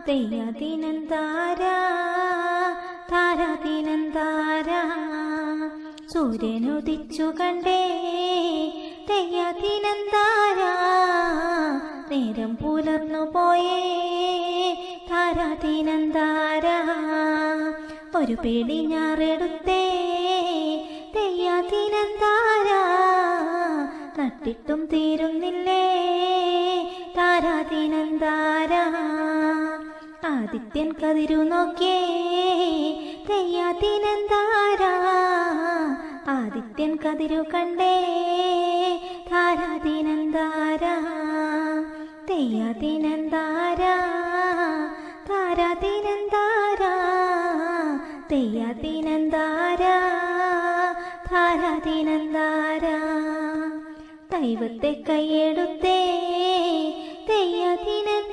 തെയ്യതിനന്താര താരതിനന്താര സൂര്യനുദിച്ചു കണ്ടേ തെയ്യതിനന്താര നേരം പുലർന്നു പോയേ താരതിനന്താര ഒരു പേടി ഞാറെടുത്തേ തെയ്യതിനന്താര നട്ടിട്ടും തീരുന്നില്ലേ താരാതിനന്താര ആദിത്യൻ കതിരു നോക്കിയേ തെയ്യാതിനന്താര ആദിത്യൻ കതിരു കണ്ടേ താരാതിനന്താര തെയ്യാതിനന്താര താരാതിനന്താര തെയ്യാതിനന്താര താരാതിനന്താര ദൈവത്തെ കൈയെടുത്തേ തെയ്യാതിനന്താര